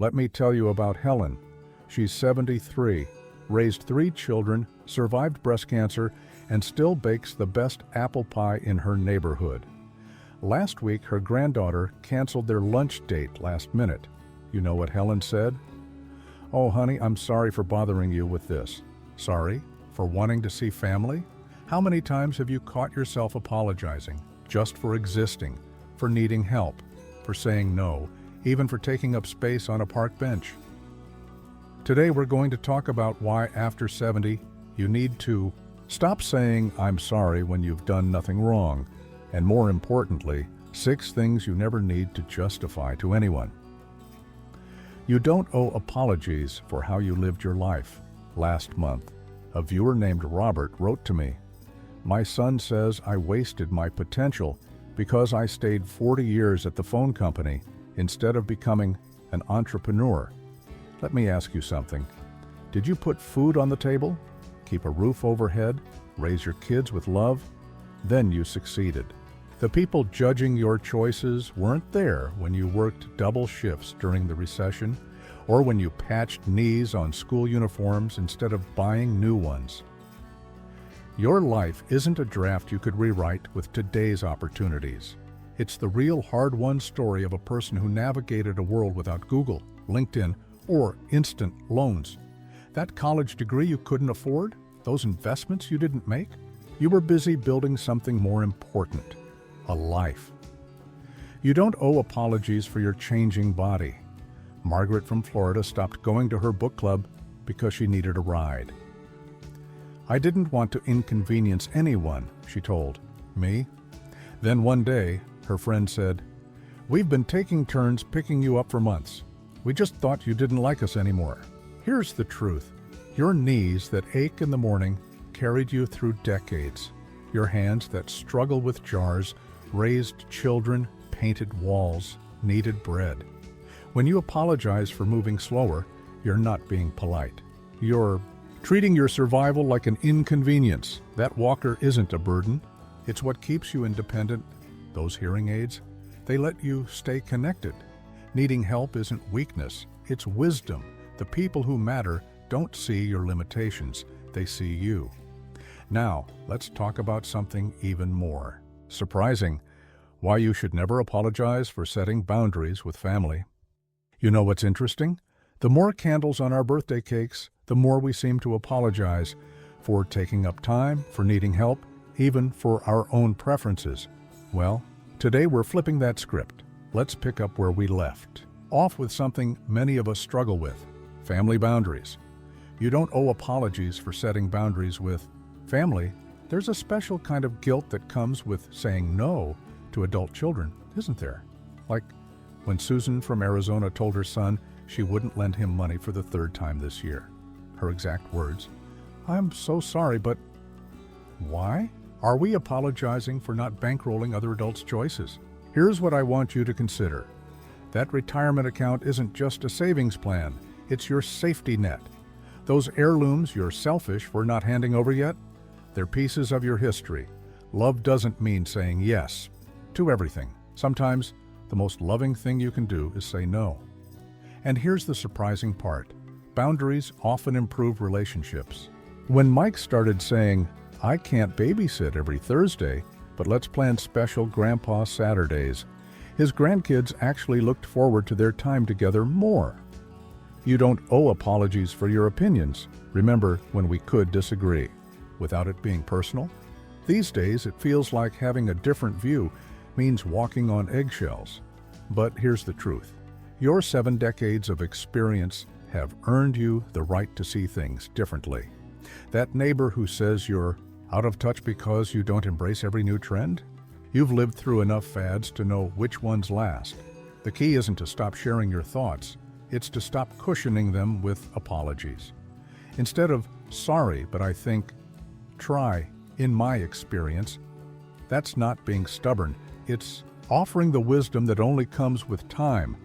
Let me tell you about Helen. She's 73, raised 3 children, survived breast cancer, and still bakes the best apple pie in her neighborhood. Last week, her granddaughter canceled their lunch date last minute. You know what Helen said? "Oh, honey, I'm sorry for bothering you with this." Sorry? For wanting to see family? How many times have you caught yourself apologizing just for existing, for needing help, for saying no, even for taking up space on a park bench? Today we're going to talk about why after 70 you need to stop saying "I'm sorry" when you've done nothing wrong, and more importantly, 6 things you never need to justify to anyone. You don't owe apologies for how you lived your life. Last month, a viewer named Robert wrote to me, "My son says I wasted my potential because I stayed 40 years at the phone company instead of becoming an entrepreneur." Let me ask you something. Did you put food on the table, keep a roof overhead, raise your kids with love? Then you succeeded. The people judging your choices weren't there when you worked double shifts during the recession or when you patched knees on school uniforms instead of buying new ones. Your life isn't a draft you could rewrite with today's opportunities. It's the real hard-won story of a person who navigated a world without Google, LinkedIn, or instant loans. That college degree you couldn't afford? Those investments you didn't make? You were busy building something more important, a life. You don't owe apologies for your changing body. Margaret from Florida stopped going to her book club because she needed a ride. "I didn't want to inconvenience anyone," she told me. Then one day, her friend said, "We've been taking turns picking you up for months. We just thought you didn't like us anymore." Here's the truth. Your knees that ache in the morning carried you through decades. Your hands that struggle with jars raised children, painted walls, kneaded bread. When you apologize for moving slower, you're not being polite. You're treating your survival like an inconvenience. That walker isn't a burden. It's what keeps you independent. Those hearing aids, they let you stay connected. Needing help isn't weakness, it's wisdom. The people who matter don't see your limitations, they see you. Now, let's talk about something even more surprising: why you should never apologize for setting boundaries with family. You know what's interesting? The more candles on our birthday cakes, the more we seem to apologize for taking up time, for needing help, even for our own preferences. Well, today we're flipping that script. Let's pick up where we left off with something many of us struggle with: family boundaries. You don't owe apologies for setting boundaries with family. There's a special kind of guilt that comes with saying no to adult children, isn't there? Like when Susan from Arizona told her son she wouldn't lend him money for the 3rd time this year. Her exact words, "I'm so sorry, but..." Why? Are we apologizing for not bankrolling other adults' choices? Here's what I want you to consider. That retirement account isn't just a savings plan, it's your safety net. Those heirlooms you're selfish for not handing over yet, they're pieces of your history. Love doesn't mean saying yes to everything. Sometimes the most loving thing you can do is say no. And here's the surprising part. Boundaries often improve relationships. When Mike started saying, "I can't babysit every Thursday, but let's plan special Grandpa Saturdays," his grandkids actually looked forward to their time together more. You don't owe apologies for your opinions. Remember when we could disagree, without it being personal? These days, it feels like having a different view means walking on eggshells. But here's the truth. Your 7 decades of experience have earned you the right to see things differently. That neighbor who says you're out of touch because you don't embrace every new trend? You've lived through enough fads to know which ones last. The key isn't to stop sharing your thoughts. It's to stop cushioning them with apologies. Instead of "sorry, but I think," try "in my experience." That's not being stubborn. It's offering the wisdom that only comes with time.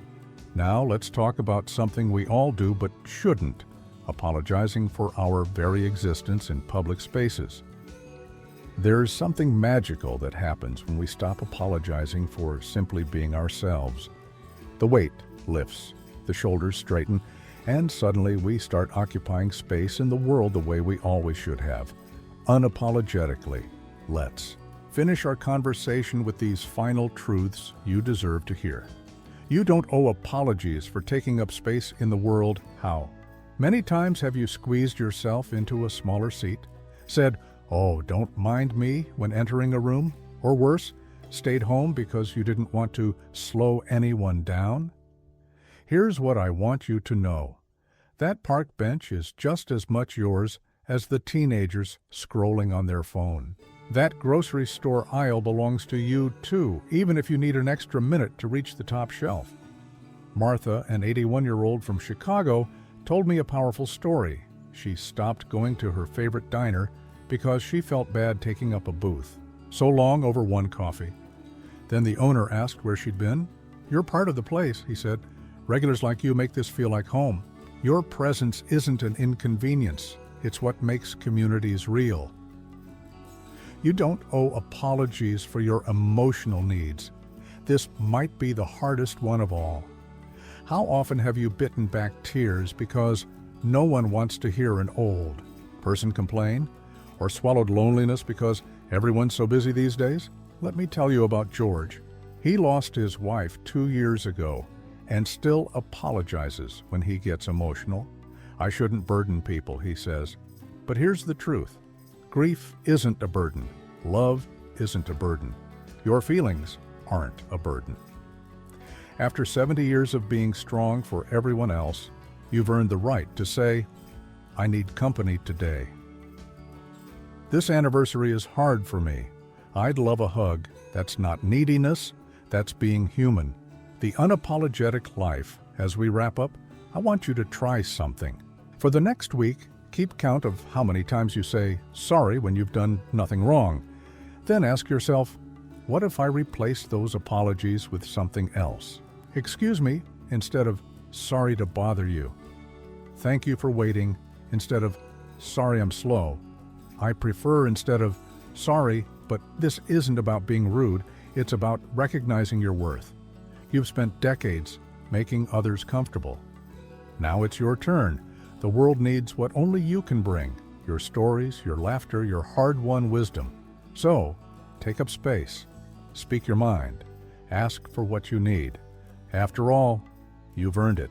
Now let's talk about something we all do but shouldn't: apologizing for our very existence in public spaces. There's something magical that happens when we stop apologizing for simply being ourselves. The weight lifts. the shoulders straighten, and suddenly we start occupying space in the world the way we always should have. Unapologetically. Let's finish our conversation with these final truths you deserve to hear. You don't owe apologies for taking up space in the world. How many times have you squeezed yourself into a smaller seat, said, "Oh, don't mind me," when entering a room, or worse, stayed home because you didn't want to slow anyone down? Here's what I want you to know. That park bench is just as much yours as the teenagers scrolling on their phone. That grocery store aisle belongs to you too, even if you need an extra minute to reach the top shelf. Martha, an 81-year-old from Chicago, told me a powerful story. She stopped going to her favorite diner because she felt bad taking up a booth so long over one coffee. Then the owner asked where she'd been. "You're part of the place," he said. "Regulars like you make this feel like home. Your presence isn't an inconvenience. It's what makes communities real." You don't owe apologies for your emotional needs. This might be the hardest one of all. How often have you bitten back tears because no one wants to hear an old person complain? Or swallowed loneliness because everyone's so busy these days? Let me tell you about George. He lost his wife 2 years ago and still apologizes when he gets emotional. "I shouldn't burden people," he says. But here's the truth. Grief isn't a burden. Love isn't a burden. Your feelings aren't a burden. After 70 years of being strong for everyone else, you've earned the right to say, "I need company today." This anniversary is hard for me. I'd love a hug. That's not neediness, that's being human. The unapologetic life. As we wrap up, I want you to try something. For the next week, keep count of how many times you say sorry when you've done nothing wrong. Then ask yourself, what if I replace those apologies with something else? "Excuse me," instead of "sorry to bother you." "Thank you for waiting," instead of "sorry I'm slow." "I prefer," instead of "sorry, but this isn't about being rude, it's about recognizing your worth." You've spent decades making others comfortable. Now it's your turn. The world needs what only you can bring, your stories, your laughter, your hard-won wisdom. So, take up space, speak your mind, ask for what you need. After all, you've earned it.